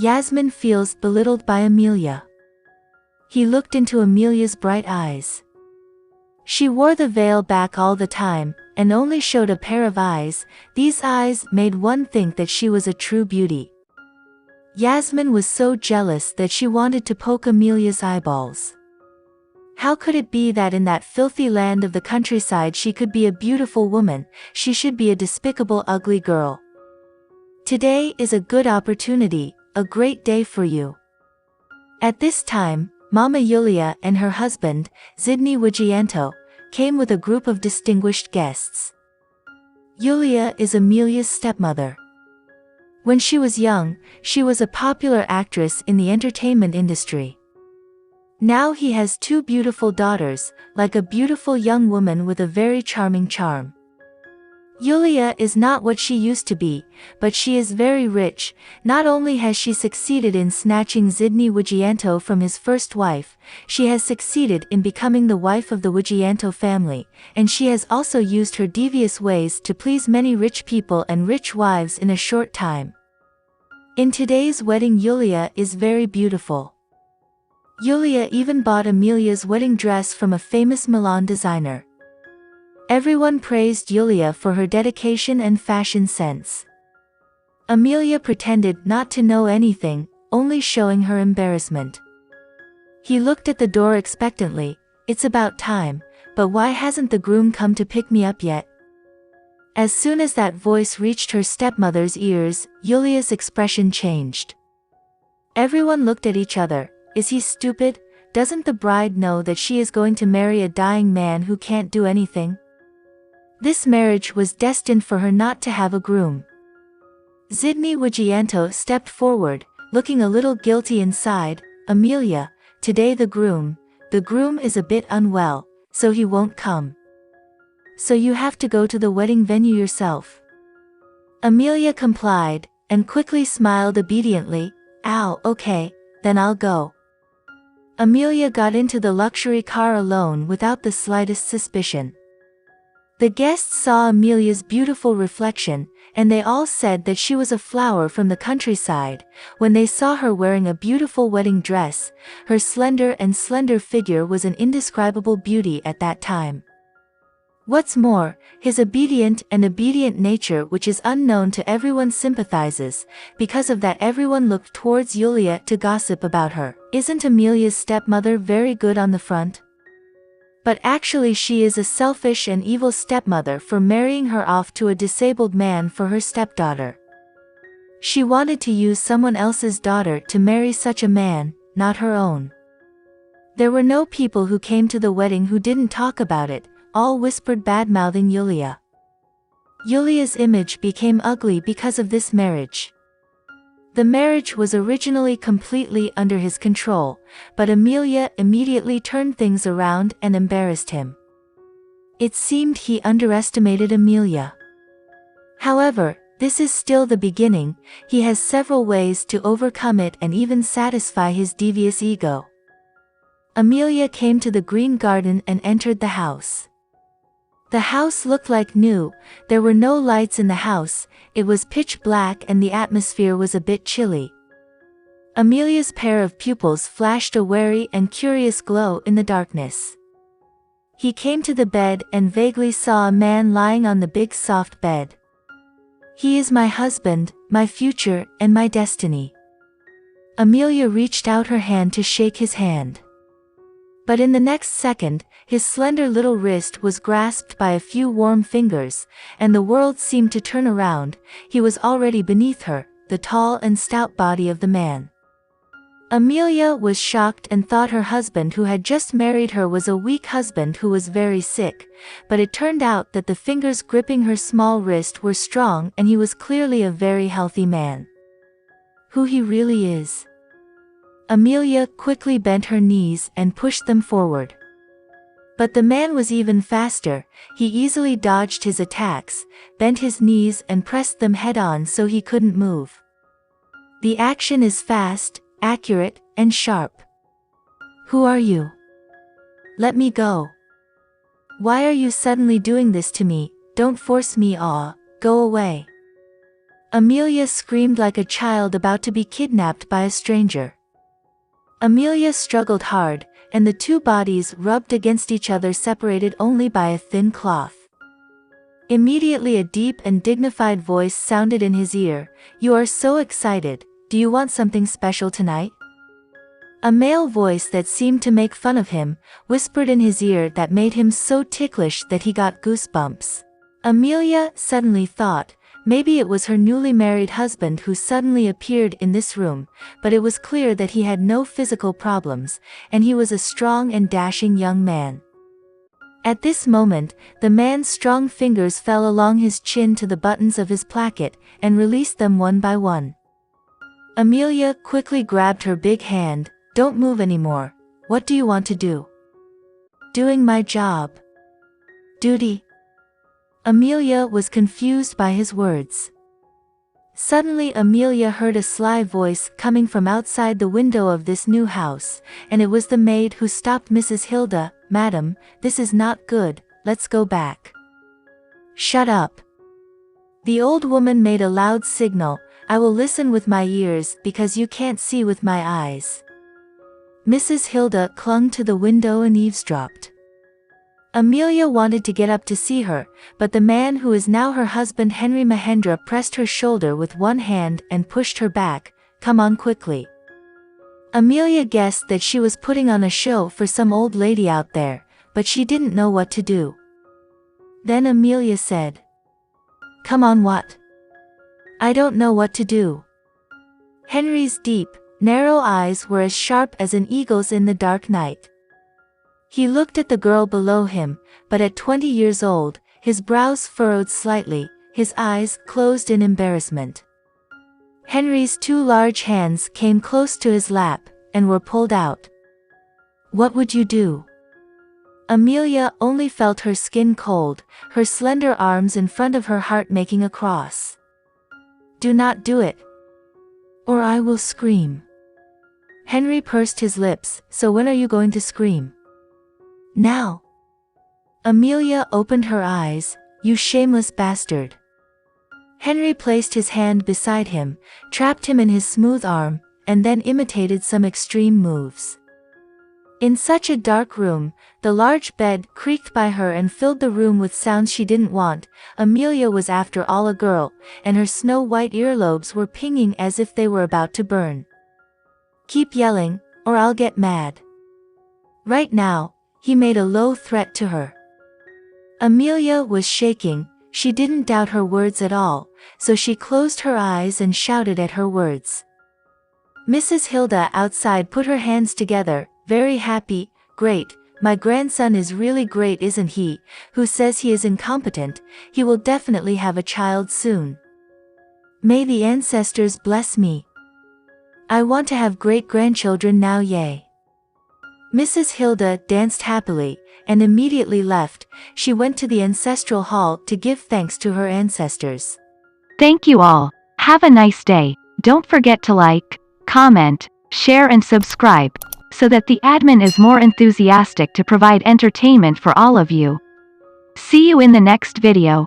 Yasmin feels belittled by Amelia. He looked into Amelia's bright eyes. She wore the veil back all the time, and only showed a pair of eyes. These eyes made one think that she was a true beauty. Yasmin was so jealous that she wanted to poke Amelia's eyeballs. How could it be that in that filthy land of the countryside she could be a beautiful woman, she should be a despicable ugly girl? Today is a good opportunity, a great day for you. At this time, Mama Yulia and her husband, Zydny Wygięto, came with a group of distinguished guests. Yulia is Amelia's stepmother. When she was young, she was a popular actress in the entertainment industry. Now he has two beautiful daughters, like a beautiful young woman with a very charming charm. Yulia is not what she used to be, but she is very rich. Not only has she succeeded in snatching Zydny Wygięto from his first wife, she has succeeded in becoming the wife of the Wygięto family, and she has also used her devious ways to please many rich people and rich wives in a short time. In today's wedding, Yulia is very beautiful. Yulia even bought Amelia's wedding dress from a famous Milan designer. Everyone praised Yulia for her dedication and fashion sense. Amelia pretended not to know anything, only showing her embarrassment. He looked at the door expectantly. It's about time, but why hasn't the groom come to pick me up yet? As soon as that voice reached her stepmother's ears, Yulia's expression changed. Everyone looked at each other. Is he stupid? Doesn't the bride know that she is going to marry a dying man who can't do anything? This marriage was destined for her not to have a groom. Zydny Wygięto stepped forward, looking a little guilty inside. Amelia, today the groom is a bit unwell, so he won't come. So you have to go to the wedding venue yourself. Amelia complied, and quickly smiled obediently. Ow, okay, then I'll go. Amelia got into the luxury car alone without the slightest suspicion. The guests saw Amelia's beautiful reflection, and they all said that she was a flower from the countryside. When they saw her wearing a beautiful wedding dress, her slender figure was an indescribable beauty at that time. What's more, his obedient nature, which is unknown to everyone, sympathizes. Because of that, everyone looked towards Yulia to gossip about her. Isn't Amelia's stepmother very good on the front? But actually she is a selfish and evil stepmother for marrying her off to a disabled man for her stepdaughter. She wanted to use someone else's daughter to marry such a man, not her own. There were no people who came to the wedding who didn't talk about it, all whispered bad-mouthing Yulia. Yulia's image became ugly because of this marriage. The marriage was originally completely under his control, but Amelia immediately turned things around and embarrassed him. It seemed he underestimated Amelia. However, this is still the beginning. He has several ways to overcome it and even satisfy his devious ego. Amelia came to the green garden and entered the house. The house looked like new. There were no lights in the house, it was pitch black and the atmosphere was a bit chilly. Amelia's pair of pupils flashed a wary and curious glow in the darkness. He came to the bed and vaguely saw a man lying on the big soft bed. He is my husband, my future, and my destiny. Amelia reached out her hand to shake his hand. But in the next second, his slender little wrist was grasped by a few warm fingers, and the world seemed to turn around. He was already beneath her, the tall and stout body of the man. Amelia was shocked and thought her husband who had just married her was a weak husband who was very sick, but it turned out that the fingers gripping her small wrist were strong and he was clearly a very healthy man. Who he really is. Amelia quickly bent her knees and pushed them forward. But the man was even faster. He easily dodged his attacks, bent his knees and pressed them head-on so he couldn't move. The action is fast, accurate, and sharp. Who are you? Let me go. Why are you suddenly doing this to me? Don't force me. Go away. Amelia screamed like a child about to be kidnapped by a stranger. Amelia struggled hard, and the two bodies rubbed against each other separated only by a thin cloth. Immediately a deep and dignified voice sounded in his ear. "You are so excited, do you want something special tonight?" A male voice that seemed to make fun of him, whispered in his ear that made him so ticklish that he got goosebumps. Amelia suddenly thought, maybe it was her newly married husband who suddenly appeared in this room, but it was clear that he had no physical problems, and he was a strong and dashing young man. At this moment, the man's strong fingers fell along his chin to the buttons of his placket, and released them one by one. Amelia quickly grabbed her big hand. "Don't move anymore. What do you want to do?" "Doing my job." "Duty?" Amelia was confused by his words. Suddenly Amelia heard a sly voice coming from outside the window of this new house, and it was the maid who stopped Mrs. Hilda. "Madam, this is not good, let's go back." "Shut up." The old woman made a loud signal. "I will listen with my ears because you can't see with my eyes." Mrs. Hilda clung to the window and eavesdropped. Amelia wanted to get up to see her, but the man who is now her husband Henry Mahendra pressed her shoulder with one hand and pushed her back. "Come on quickly." Amelia guessed that she was putting on a show for some old lady out there, but she didn't know what to do. Then Amelia said, "Come on what?" "I don't know what to do." Henry's deep, narrow eyes were as sharp as an eagle's in the dark night. He looked at the girl below him, but at 20 years old, his brows furrowed slightly, his eyes closed in embarrassment. Henry's two large hands came close to his lap, and were pulled out. "What would you do?" Amelia only felt her skin cold, her slender arms in front of her heart making a cross. "Do not do it, or I will scream." Henry pursed his lips. "So when are you going to scream?" "Now." Amelia opened her eyes. "You shameless bastard." Henry placed his hand beside him, trapped him in his smooth arm, and then imitated some extreme moves. In such a dark room, the large bed creaked by her and filled the room with sounds she didn't want. Amelia was after all a girl, and her snow-white earlobes were pinging as if they were about to burn. "Keep yelling, or I'll get mad." "Right now," he made a low threat to her. Amelia was shaking. She didn't doubt her words at all, so she closed her eyes and shouted at her words. Mrs. Hilda outside put her hands together, very happy. "Great, my grandson is really great, isn't he? Who says he is incompetent? He will definitely have a child soon. May the ancestors bless me. I want to have great-grandchildren now, yay." Mrs. Hilda danced happily, and immediately left. She went to the ancestral hall to give thanks to her ancestors. Thank you all. Have a nice day. Don't forget to like, comment, share and subscribe, so that the admin is more enthusiastic to provide entertainment for all of you. See you in the next video.